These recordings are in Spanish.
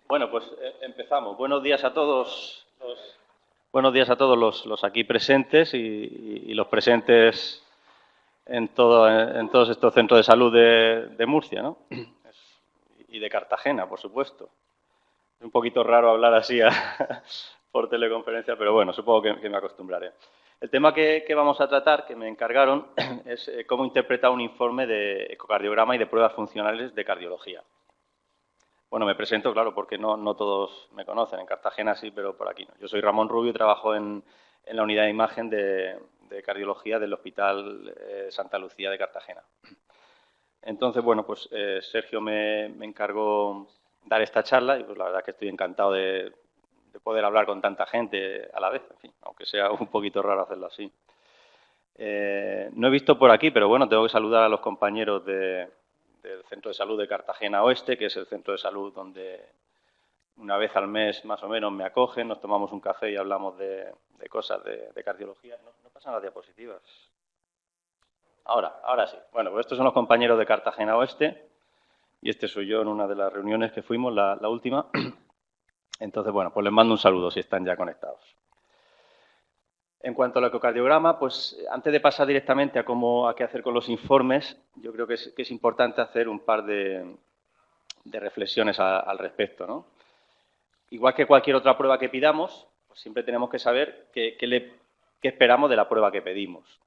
Bueno, pues empezamos. Buenos días a todos los aquí presentes y los presentes en todos estos centros de salud de Murcia, ¿no? Y de Cartagena, por supuesto. Es un poquito raro hablar así por teleconferencia, pero bueno, supongo que me acostumbraré. El tema que vamos a tratar, que me encargaron, es cómo interpretar un informe de ecocardiograma y de pruebas funcionales de cardiología. Bueno, me presento, claro, porque no todos me conocen. En Cartagena sí, pero por aquí no. Yo soy Ramón Rubio y trabajo en la unidad de imagen de cardiología del Hospital Santa Lucía de Cartagena. Entonces, bueno, pues Sergio me encargó dar esta charla y pues la verdad que estoy encantado de poder hablar con tanta gente a la vez, en fin, aunque sea un poquito raro hacerlo así. No he visto por aquí, pero bueno, tengo que saludar a los compañeros del Centro de Salud de Cartagena Oeste, que es el centro de salud donde una vez al mes más o menos me acogen, nos tomamos un café y hablamos de cosas de cardiología. No pasan las diapositivas. Ahora sí. Bueno, pues estos son los compañeros de Cartagena Oeste y este soy yo en una de las reuniones que fuimos, la última. Entonces, bueno, pues les mando un saludo si están ya conectados. En cuanto al ecocardiograma, pues antes de pasar directamente a qué hacer con los informes, yo creo que es importante hacer un par de reflexiones al respecto, ¿no? Igual que cualquier otra prueba que pidamos, pues siempre tenemos que saber qué esperamos de la prueba que pedimos.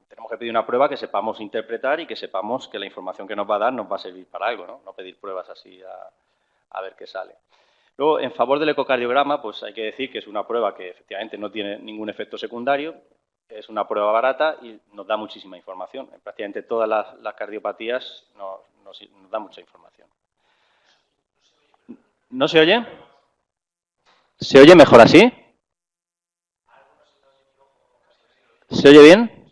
Tenemos que pedir una prueba que sepamos interpretar y que sepamos que la información que nos va a dar nos va a servir para algo, ¿no? No pedir pruebas así a ver qué sale. Luego, en favor del ecocardiograma, pues hay que decir que es una prueba que efectivamente no tiene ningún efecto secundario, es una prueba barata y nos da muchísima información. En prácticamente todas las cardiopatías nos da mucha información. ¿No se oye? ¿Se oye mejor así? ¿Se oye bien?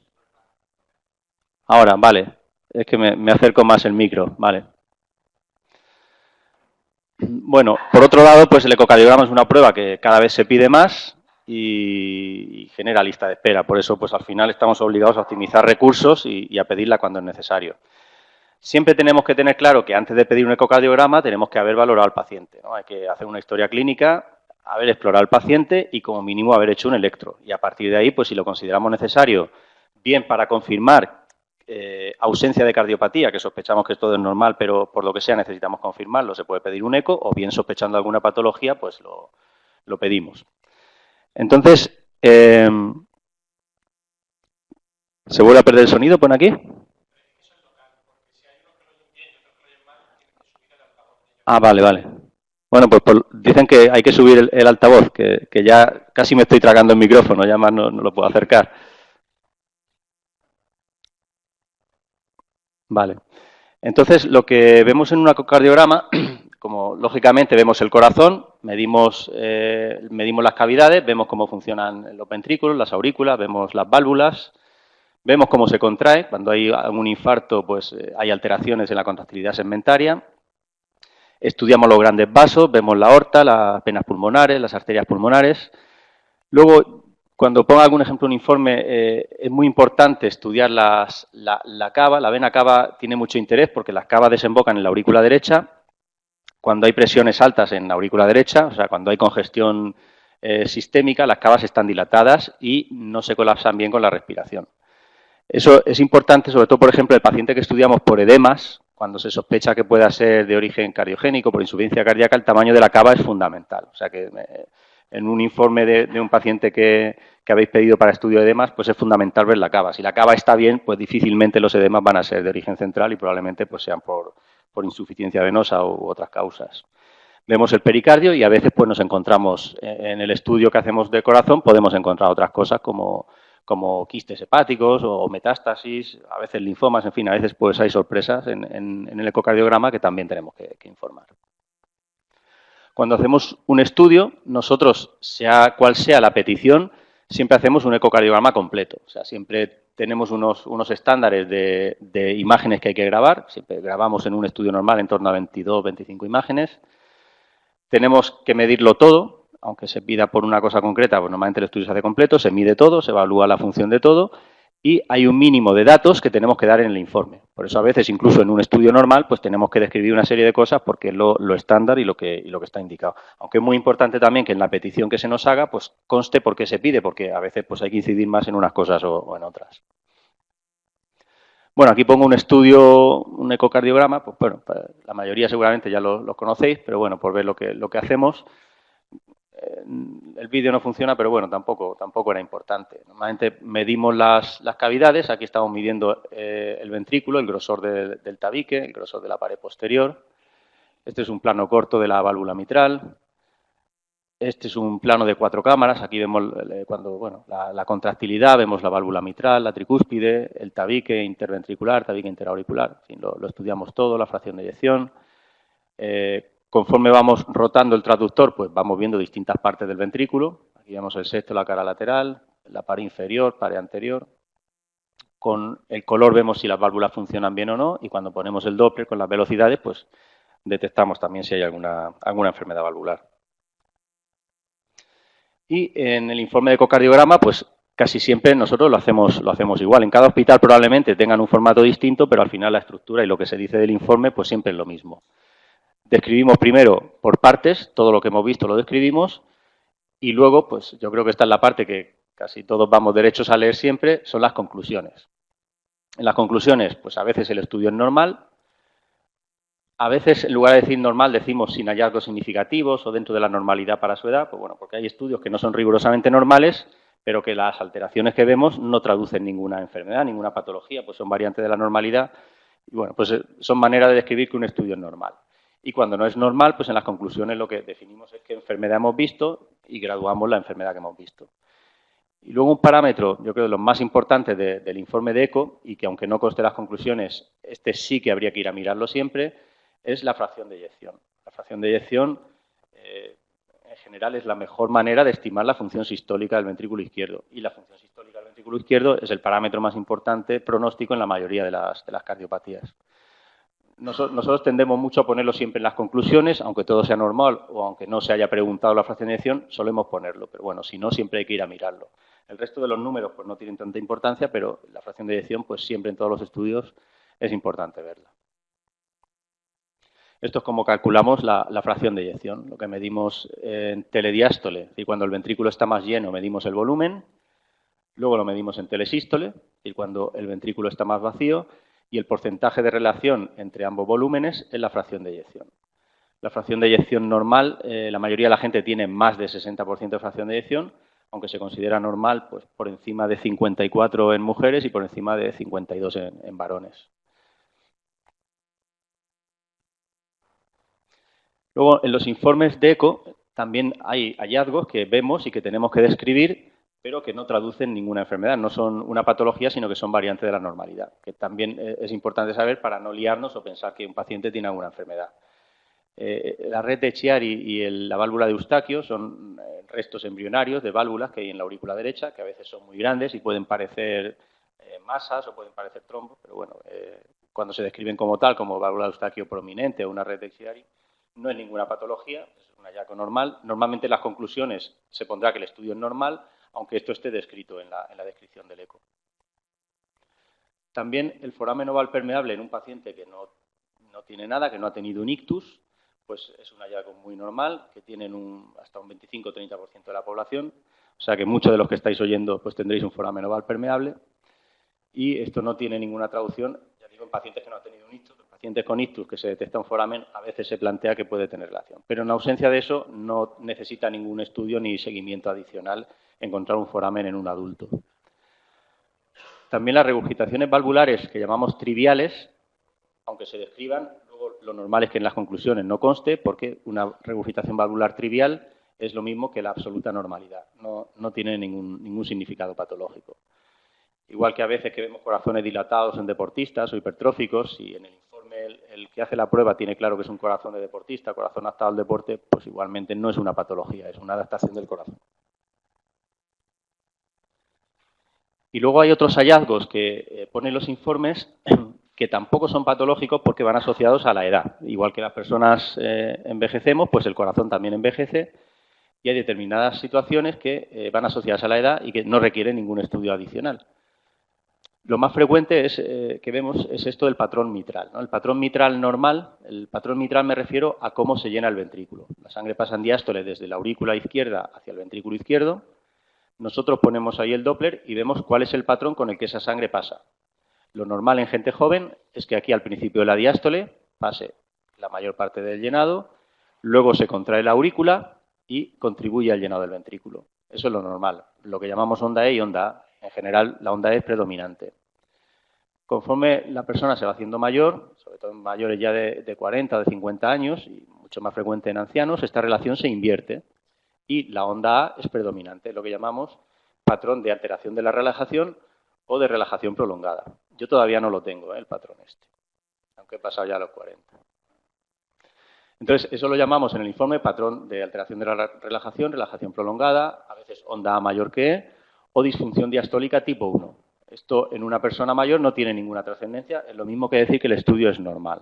Ahora, vale. Es que me acerco más el micro, vale. Bueno, por otro lado, pues el ecocardiograma es una prueba que cada vez se pide más y genera lista de espera. Por eso, pues al final estamos obligados a optimizar recursos y a pedirla cuando es necesario. Siempre tenemos que tener claro que antes de pedir un ecocardiograma tenemos que haber valorado al paciente, ¿no? Hay que hacer una historia clínica, haber explorado al paciente y como mínimo haber hecho un electro. Y a partir de ahí, pues si lo consideramos necesario, bien para confirmar ausencia de cardiopatía, que sospechamos que todo es normal, pero por lo que sea necesitamos confirmarlo, se puede pedir un eco, o bien sospechando alguna patología, pues lo pedimos. Entonces, ¿se vuelve a perder el sonido? ¿Pone aquí? Ah, vale, vale. Bueno, pues dicen que hay que subir el altavoz, que ya casi me estoy tragando el micrófono, ya más no lo puedo acercar. Vale. Entonces, lo que vemos en un ecocardiograma, como lógicamente vemos el corazón, medimos las cavidades, vemos cómo funcionan los ventrículos, las aurículas, vemos las válvulas, vemos cómo se contrae. Cuando hay un infarto, pues hay alteraciones en la contractilidad segmentaria. Estudiamos los grandes vasos, vemos la aorta, las venas pulmonares, las arterias pulmonares. Luego, cuando ponga algún ejemplo en un informe, es muy importante estudiar la cava. La vena cava tiene mucho interés porque las cavas desembocan en la aurícula derecha. Cuando hay presiones altas en la aurícula derecha, o sea, cuando hay congestión sistémica, las cavas están dilatadas y no se colapsan bien con la respiración. Eso es importante, sobre todo, por ejemplo, el paciente que estudiamos por edemas, cuando se sospecha que pueda ser de origen cardiogénico, por insuficiencia cardíaca, el tamaño de la cava es fundamental. O sea que en un informe de un paciente que habéis pedido para estudio de edemas, pues es fundamental ver la cava. Si la cava está bien, pues difícilmente los edemas van a ser de origen central y probablemente pues sean por insuficiencia venosa u otras causas. Vemos el pericardio y a veces pues nos encontramos en el estudio que hacemos de corazón, podemos encontrar otras cosas como quistes hepáticos o metástasis, a veces linfomas, en fin, a veces pues hay sorpresas en el ecocardiograma que también tenemos que informar. Cuando hacemos un estudio, nosotros, sea cual sea la petición, siempre hacemos un ecocardiograma completo. O sea, siempre tenemos unos estándares de imágenes que hay que grabar. Siempre grabamos en un estudio normal en torno a 22, 25 imágenes. Tenemos que medirlo todo, aunque se pida por una cosa concreta, pues normalmente el estudio se hace completo, se mide todo, se evalúa la función de todo y hay un mínimo de datos que tenemos que dar en el informe. Por eso a veces, incluso en un estudio normal, pues tenemos que describir una serie de cosas porque es lo estándar y lo que está indicado. Aunque es muy importante también que en la petición que se nos haga, pues conste por qué se pide, porque a veces pues hay que incidir más en unas cosas o en otras. Bueno, aquí pongo un estudio, un ecocardiograma, pues bueno, la mayoría seguramente ya lo conocéis, pero bueno, por ver lo que hacemos. El vídeo no funciona, pero bueno, tampoco era importante. Normalmente medimos las cavidades, aquí estamos midiendo el ventrículo, el grosor del tabique, el grosor de la pared posterior. Este es un plano corto de la válvula mitral. Este es un plano de 4 cámaras, aquí vemos la contractilidad, vemos la válvula mitral, la tricúspide, el tabique interventricular, tabique interauricular, en fin, lo estudiamos todo, la fracción de eyección. Conforme vamos rotando el transductor, pues vamos viendo distintas partes del ventrículo. Aquí vemos el septo, la cara lateral, la pared inferior, pared anterior. Con el color vemos si las válvulas funcionan bien o no y cuando ponemos el Doppler con las velocidades, pues detectamos también si hay alguna enfermedad valvular. Y en el informe de ecocardiograma, pues casi siempre nosotros lo hacemos igual. En cada hospital probablemente tengan un formato distinto, pero al final la estructura y lo que se dice del informe, pues siempre es lo mismo. Describimos primero por partes, todo lo que hemos visto lo describimos, y luego, pues yo creo que esta es la parte que casi todos vamos derechos a leer siempre, son las conclusiones. En las conclusiones, pues a veces el estudio es normal, a veces, en lugar de decir normal, decimos sin hallazgos significativos o dentro de la normalidad para su edad, pues bueno, porque hay estudios que no son rigurosamente normales, pero que las alteraciones que vemos no traducen ninguna enfermedad, ninguna patología, pues son variantes de la normalidad. Y bueno, pues son maneras de describir que un estudio es normal. Y cuando no es normal, pues en las conclusiones lo que definimos es qué enfermedad hemos visto y graduamos la enfermedad que hemos visto. Y luego un parámetro, yo creo, de los más importantes del informe de ECO, y que aunque no conste las conclusiones, este sí que habría que ir a mirarlo siempre, es la fracción de eyección. La fracción de eyección, en general, es la mejor manera de estimar la función sistólica del ventrículo izquierdo. Y la función sistólica del ventrículo izquierdo es el parámetro más importante pronóstico en la mayoría de las cardiopatías. Nosotros tendemos mucho a ponerlo siempre en las conclusiones, aunque todo sea normal o aunque no se haya preguntado la fracción de eyección, solemos ponerlo. Pero bueno, si no, siempre hay que ir a mirarlo. El resto de los números pues no tienen tanta importancia, pero la fracción de eyección, pues siempre en todos los estudios es importante verla. Esto es como calculamos la fracción de eyección, lo que medimos en telediástole, y cuando el ventrículo está más lleno medimos el volumen, luego lo medimos en telesístole, y cuando el ventrículo está más vacío, y el porcentaje de relación entre ambos volúmenes es la fracción de eyección. La fracción de eyección normal, la mayoría de la gente tiene más de 60% de fracción de eyección, aunque se considera normal pues, por encima de 54 en mujeres y por encima de 52 en varones. Luego, en los informes de ECO también hay hallazgos que vemos y que tenemos que describir, pero que no traducen ninguna enfermedad, no son una patología, sino que son variantes de la normalidad, que también es importante saber para no liarnos o pensar que un paciente tiene alguna enfermedad. La red de Chiari y la válvula de Eustaquio son restos embrionarios de válvulas que hay en la aurícula derecha, que a veces son muy grandes y pueden parecer masas o pueden parecer trombos, pero bueno, cuando se describen como tal, como válvula de Eustaquio prominente o una red de Chiari, no es ninguna patología, es un hallazgo normal. Normalmente en las conclusiones se pondrá que el estudio es normal, aunque esto esté descrito en la descripción del eco. También el foramen oval permeable en un paciente que no tiene nada, que no ha tenido un ictus, pues es un hallazgo muy normal, que tienen hasta un 25-30% de la población, o sea que muchos de los que estáis oyendo pues tendréis un foramen oval permeable, y esto no tiene ninguna traducción, ya digo, en pacientes que no han tenido un ictus. Pacientes con ictus que se detecta un foramen, a veces se plantea que puede tener relación. Pero en ausencia de eso, no necesita ningún estudio ni seguimiento adicional encontrar un foramen en un adulto. También las regurgitaciones valvulares, que llamamos triviales, aunque se describan, luego lo normal es que en las conclusiones no conste, porque una regurgitación valvular trivial es lo mismo que la absoluta normalidad. No tiene ningún significado patológico. Igual que a veces que vemos corazones dilatados en deportistas o hipertróficos, y en el informe el que hace la prueba tiene claro que es un corazón de deportista, corazón adaptado al deporte, pues igualmente no es una patología, es una adaptación del corazón. Y luego hay otros hallazgos que ponen los informes que tampoco son patológicos porque van asociados a la edad. Igual que las personas envejecemos, pues el corazón también envejece, y hay determinadas situaciones que van asociadas a la edad y que no requieren ningún estudio adicional. Lo más frecuente es, que vemos es esto del patrón mitral, ¿no? El patrón mitral normal, el patrón mitral me refiero a cómo se llena el ventrículo. La sangre pasa en diástole desde la aurícula izquierda hacia el ventrículo izquierdo. Nosotros ponemos ahí el Doppler y vemos cuál es el patrón con el que esa sangre pasa. Lo normal en gente joven es que aquí al principio de la diástole pase la mayor parte del llenado, luego se contrae la aurícula y contribuye al llenado del ventrículo. Eso es lo normal, lo que llamamos onda E y onda A. En general, la onda E es predominante. Conforme la persona se va haciendo mayor, sobre todo en mayores ya de 40 o de 50 años, y mucho más frecuente en ancianos, esta relación se invierte y la onda A es predominante, lo que llamamos patrón de alteración de la relajación o de relajación prolongada. Yo todavía no lo tengo, el patrón este, aunque he pasado ya los 40. Entonces, eso lo llamamos en el informe patrón de alteración de la relajación, relajación prolongada, a veces onda A mayor que E, o disfunción diastólica tipo 1. Esto en una persona mayor no tiene ninguna trascendencia, es lo mismo que decir que el estudio es normal.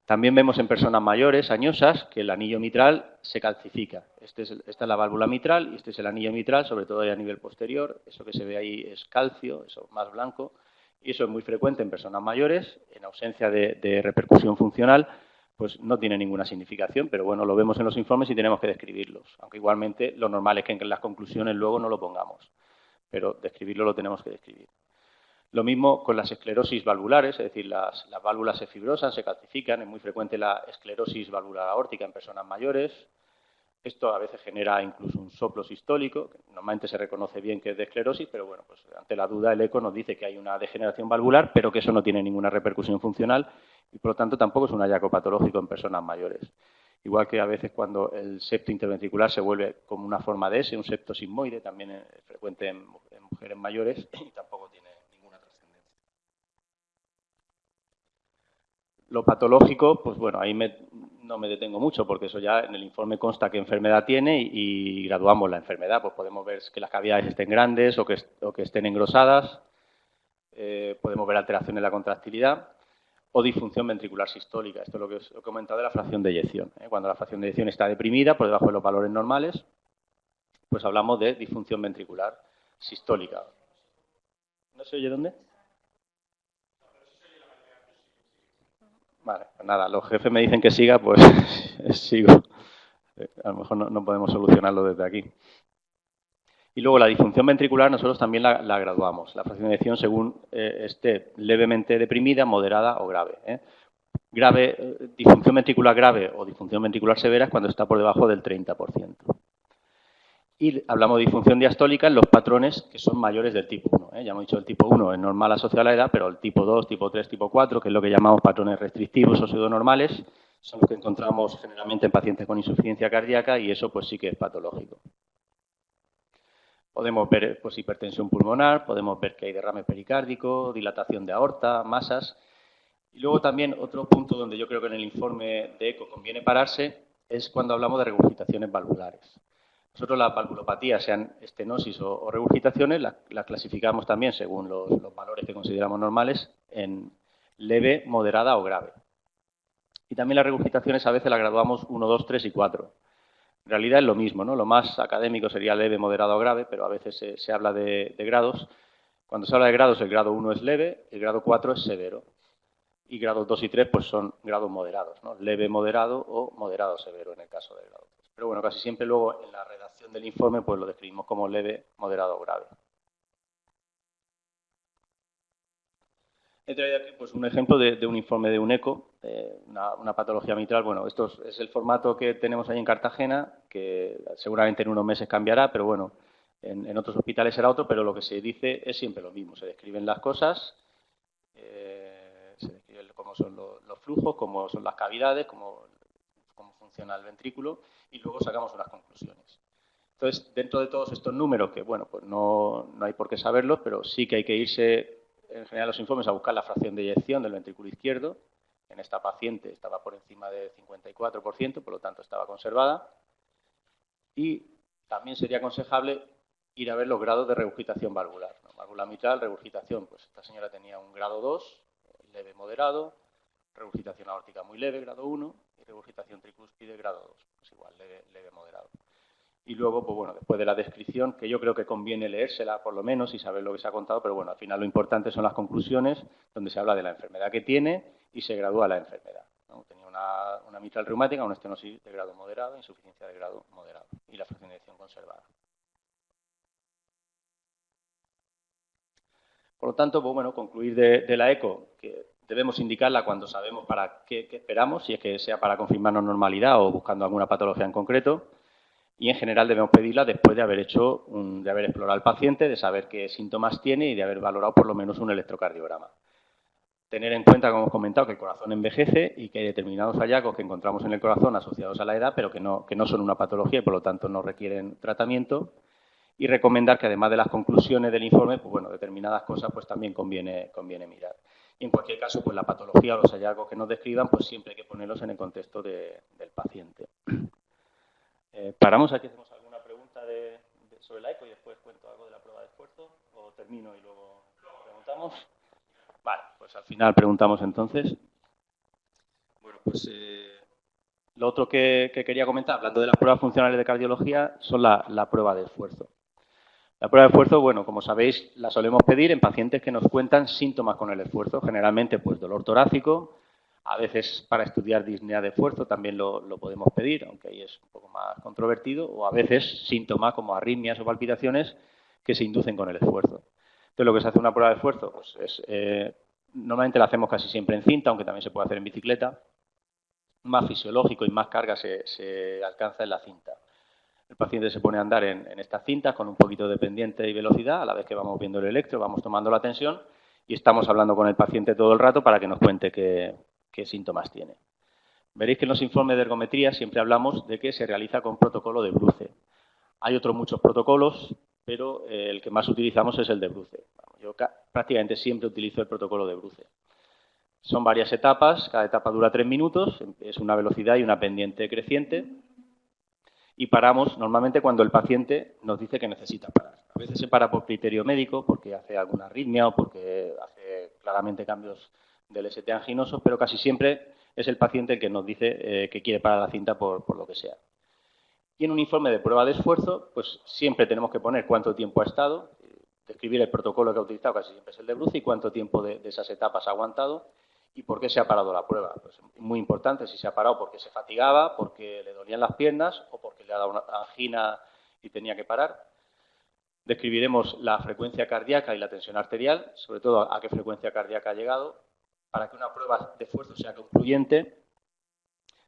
También vemos en personas mayores, añosas, que el anillo mitral se calcifica. Esta es la válvula mitral y este es el anillo mitral, sobre todo a nivel posterior. Eso que se ve ahí es calcio, eso más blanco, y eso es muy frecuente en personas mayores, en ausencia de repercusión funcional, pues no tiene ninguna significación, pero bueno, lo vemos en los informes y tenemos que describirlos. Aunque igualmente lo normal es que en las conclusiones luego no lo pongamos, pero describirlo lo tenemos que describir. Lo mismo con las esclerosis valvulares, es decir, las válvulas se fibrosan, se calcifican, es muy frecuente la esclerosis valvular aórtica en personas mayores. Esto a veces genera incluso un soplo sistólico, que normalmente se reconoce bien que es de esclerosis, pero bueno, pues ante la duda el eco nos dice que hay una degeneración valvular, pero que eso no tiene ninguna repercusión funcional y por lo tanto tampoco es un hallazgo patológico en personas mayores. Igual que a veces cuando el septo interventricular se vuelve como una forma de S, un septo sigmoide, también es frecuente en mujeres mayores y tampoco tiene ninguna trascendencia. Lo patológico, pues bueno, ahí no me detengo mucho porque eso ya en el informe consta qué enfermedad tiene y graduamos la enfermedad. Pues podemos ver que las cavidades estén grandes o que estén engrosadas, podemos ver alteración en la contractilidad o disfunción ventricular sistólica. Esto es lo que os he comentado de la fracción de eyección. Cuando la fracción de eyección está deprimida por debajo de los valores normales, pues hablamos de disfunción ventricular sistólica. ¿No se oye dónde? Vale, pues nada, los jefes me dicen que siga, pues sigo. A lo mejor no podemos solucionarlo desde aquí. Y luego la disfunción ventricular nosotros también la graduamos. La fracción de eyección según esté levemente deprimida, moderada o grave. Disfunción ventricular grave o disfunción ventricular severa es cuando está por debajo del 30%. Y hablamos de disfunción diastólica en los patrones que son mayores del tipo 1. Ya hemos dicho el tipo 1 es normal asociado a la edad, pero el tipo 2, tipo 3, tipo 4, que es lo que llamamos patrones restrictivos o pseudonormales, son los que encontramos generalmente en pacientes con insuficiencia cardíaca y eso pues sí que es patológico. Podemos ver pues, hipertensión pulmonar, podemos ver que hay derrame pericárdico, dilatación de aorta, masas. Y luego también otro punto donde yo creo que en el informe de ECO conviene pararse es cuando hablamos de regurgitaciones valvulares. Nosotros las valvulopatías, sean estenosis o regurgitaciones, las clasificamos también según los valores que consideramos normales en leve, moderada o grave. Y también las regurgitaciones a veces las graduamos 1, 2, 3 y 4. En realidad es lo mismo, ¿no? Lo más académico sería leve, moderado o grave, pero a veces se habla de grados. Cuando se habla de grados, el grado 1 es leve, el grado 4 es severo. Y grados 2 y 3 pues son grados moderados, ¿no? Leve, moderado o moderado severo en el caso de grado 3. Pero bueno, casi siempre luego en la redacción del informe pues lo describimos como leve, moderado o grave. He traído aquí pues, un ejemplo de un informe de un eco, una patología mitral. Bueno, esto es el formato que tenemos ahí en Cartagena, que seguramente en unos meses cambiará, pero bueno, en otros hospitales será otro, pero lo que se dice es siempre lo mismo. Se describen las cosas, se describe cómo son los flujos, cómo son las cavidades, cómo funciona el ventrículo y luego sacamos unas conclusiones. Entonces, dentro de todos estos números, que bueno, pues no hay por qué saberlos, pero sí que hay que irse en general los informes a buscar la fracción de eyección del ventrículo izquierdo. En esta paciente estaba por encima del 54%, por lo tanto estaba conservada. Y también sería aconsejable ir a ver los grados de regurgitación valvular, ¿no? Válvula mitral, regurgitación, pues esta señora tenía un grado 2, leve moderado, regurgitación aórtica muy leve, grado 1, y regurgitación tricúspide, grado 2, pues igual, leve moderado. Y luego, pues bueno, después de la descripción, que yo creo que conviene leérsela por lo menos y saber lo que se ha contado, pero bueno, al final lo importante son las conclusiones, donde se habla de la enfermedad que tiene y se gradúa la enfermedad, ¿no? Tenía una mitral reumática, una estenosis de grado moderado, insuficiencia de grado moderado y la fracción de eyección conservada. Por lo tanto, pues bueno, concluir de la eco, que debemos indicarla cuando sabemos para qué esperamos, si es que sea para confirmarnos normalidad o buscando alguna patología en concreto. Y en general debemos pedirla después de haber de haber explorado al paciente, de saber qué síntomas tiene y de haber valorado por lo menos un electrocardiograma. Tener en cuenta, como hemos comentado, que el corazón envejece y que hay determinados hallazgos que encontramos en el corazón asociados a la edad, pero que no son una patología y por lo tanto no requieren tratamiento. Y recomendar que además de las conclusiones del informe, pues bueno, determinadas cosas pues también conviene mirar. Y en cualquier caso, pues la patología o los hallazgos que nos describan, pues siempre hay que ponerlos en el contexto del paciente. Paramos aquí, hacemos alguna pregunta sobre la eco y después cuento algo de la prueba de esfuerzo, o termino y luego preguntamos. Vale, pues al final preguntamos entonces. Bueno, pues lo otro que quería comentar, hablando de las pruebas funcionales de cardiología, son la prueba de esfuerzo. La prueba de esfuerzo, bueno, como sabéis, la solemos pedir en pacientes que nos cuentan síntomas con el esfuerzo, generalmente pues dolor torácico, a veces para estudiar disnea de esfuerzo también lo podemos pedir, aunque ahí es un poco más controvertido, o a veces síntomas como arritmias o palpitaciones que se inducen con el esfuerzo. Entonces, lo que se hace en una prueba de esfuerzo pues normalmente la hacemos casi siempre en cinta, aunque también se puede hacer en bicicleta. Más fisiológico y más carga se alcanza en la cinta. El paciente se pone a andar en estas cintas con un poquito de pendiente y velocidad, a la vez que vamos viendo el electro, vamos tomando la tensión y estamos hablando con el paciente todo el rato para que nos cuente qué síntomas tiene. Veréis que en los informes de ergometría siempre hablamos de que se realiza con protocolo de Bruce. Hay otros muchos protocolos, pero el que más utilizamos es el de Bruce. Yo prácticamente siempre utilizo el protocolo de Bruce. Son varias etapas, cada etapa dura 3 minutos, es una velocidad y una pendiente creciente. Y paramos normalmente cuando el paciente nos dice que necesita parar. A veces se para por criterio médico, porque hace alguna arritmia o porque hace claramente cambios del ST anginoso, pero casi siempre es el paciente el que nos dice que quiere parar la cinta por lo que sea. Y en un informe de prueba de esfuerzo, pues siempre tenemos que poner cuánto tiempo ha estado, describir el protocolo que ha utilizado, casi siempre es el de Bruce, y cuánto tiempo de esas etapas ha aguantado y por qué se ha parado la prueba. Pues muy importante si se ha parado porque se fatigaba, porque le dolían las piernas o porque le ha dado una angina y tenía que parar. Describiremos la frecuencia cardíaca y la tensión arterial, sobre todo a qué frecuencia cardíaca ha llegado. Para que una prueba de esfuerzo sea concluyente,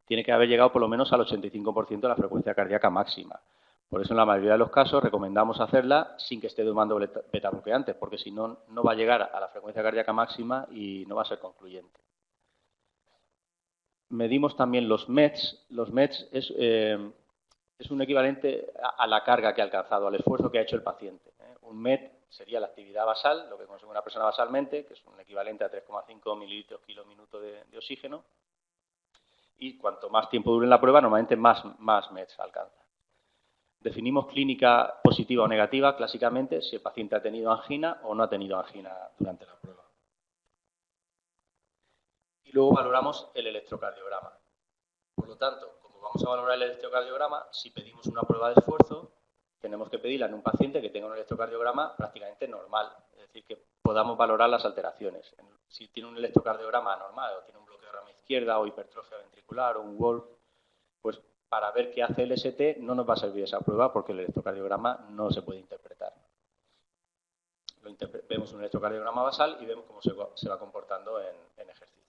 tiene que haber llegado por lo menos al 85% de la frecuencia cardíaca máxima. Por eso, en la mayoría de los casos, recomendamos hacerla sin que esté tomando betabloqueantes, porque si no, no va a llegar a la frecuencia cardíaca máxima y no va a ser concluyente. Medimos también los METs. Los METs es un equivalente a la carga que ha alcanzado, al esfuerzo que ha hecho el paciente. Un MET sería la actividad basal, lo que consume una persona basalmente, que es un equivalente a 3,5 mililitros kilo minuto de oxígeno. Y cuanto más tiempo dure en la prueba, normalmente más METs alcanza. Definimos clínica positiva o negativa, clásicamente, si el paciente ha tenido angina o no ha tenido angina durante la prueba. Y luego valoramos el electrocardiograma. Por lo tanto, como vamos a valorar el electrocardiograma, si pedimos una prueba de esfuerzo, tenemos que pedirla en un paciente que tenga un electrocardiograma prácticamente normal, es decir, que podamos valorar las alteraciones. Si tiene un electrocardiograma anormal o tiene un bloqueo de rama izquierda o hipertrofia ventricular o un Wolf, pues para ver qué hace el ST no nos va a servir esa prueba porque el electrocardiograma no se puede interpretar. Vemos un electrocardiograma basal y vemos cómo se va comportando en ejercicio.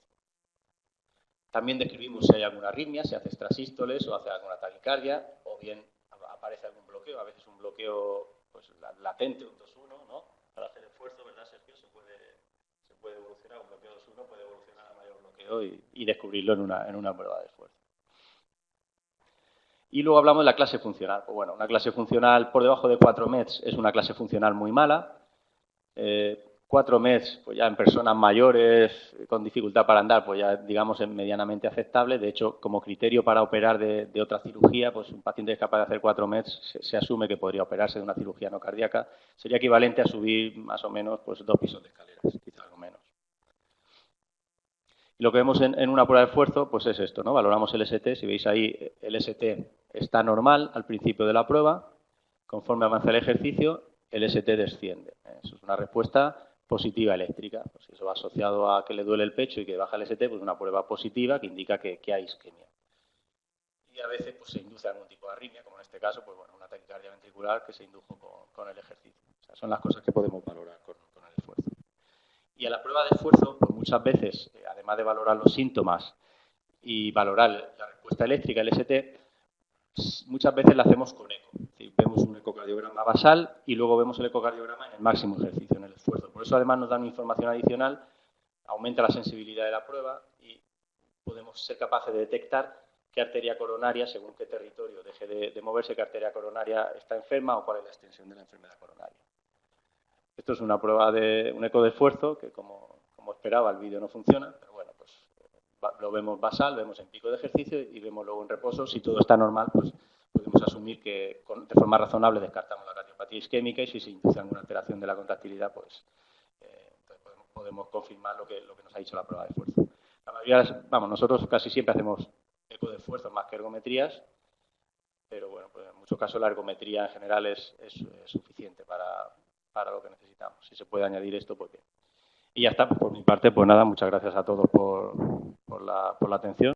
También describimos si hay alguna arritmia, si hace extrasístoles o hace alguna taquicardia, o bien aparece algún bloqueo, a veces un bloqueo pues, latente, un 2-1, ¿no? Para hacer esfuerzo, ¿verdad, Sergio? Se puede evolucionar, un bloqueo 2-1 puede evolucionar a mayor bloqueo y descubrirlo en una prueba de esfuerzo. Y luego hablamos de la clase funcional. Pues bueno, una clase funcional por debajo de 4 METs es una clase funcional muy mala. 4 METs, pues ya en personas mayores con dificultad para andar, pues ya digamos es medianamente aceptable. De hecho, como criterio para operar de otra cirugía, pues un paciente que es capaz de hacer 4 METs se asume que podría operarse de una cirugía no cardíaca. Sería equivalente a subir más o menos pues 2 pisos de escaleras, quizá algo menos. Y lo que vemos en una prueba de esfuerzo, pues es esto, ¿no? Valoramos el ST, si veis ahí el ST está normal al principio de la prueba, conforme avanza el ejercicio, el ST desciende. Eso es una respuesta positiva eléctrica. Pues si eso va asociado a que le duele el pecho y que baja el ST, pues una prueba positiva que indica que hay isquemia. Y a veces pues, se induce algún tipo de arritmia, como en este caso, pues bueno, una taquicardia ventricular que se indujo con el ejercicio. O sea, son las cosas que podemos valorar con el esfuerzo. Y a la prueba de esfuerzo, pues muchas veces, además de valorar los síntomas y valorar la respuesta eléctrica, el ST, muchas veces la hacemos con eco. Es decir, vemos un ecocardiograma basal y luego vemos el ecocardiograma en el máximo ejercicio, en el esfuerzo. Por eso, además, nos dan información adicional, aumenta la sensibilidad de la prueba y podemos ser capaces de detectar qué arteria coronaria, según qué territorio deje de moverse, qué arteria coronaria está enferma o cuál es la extensión de la enfermedad coronaria. Esto es una prueba de un eco de esfuerzo que, como esperaba, el vídeo no funciona, pero bueno, pues lo vemos basal, vemos en pico de ejercicio y vemos luego en reposo. Si todo está normal, pues podemos asumir que de forma razonable descartamos la cardiopatía isquémica y si se induce alguna alteración de la contractilidad, pues entonces podemos confirmar lo que nos ha dicho la prueba de esfuerzo. La mayoría, nosotros casi siempre hacemos eco de esfuerzo más que ergometrías, pero bueno, pues en muchos casos la ergometría en general es suficiente para lo que necesitamos. Si se puede añadir esto, pues bien. Y ya está, pues por mi parte, pues nada, muchas gracias a todos por la atención.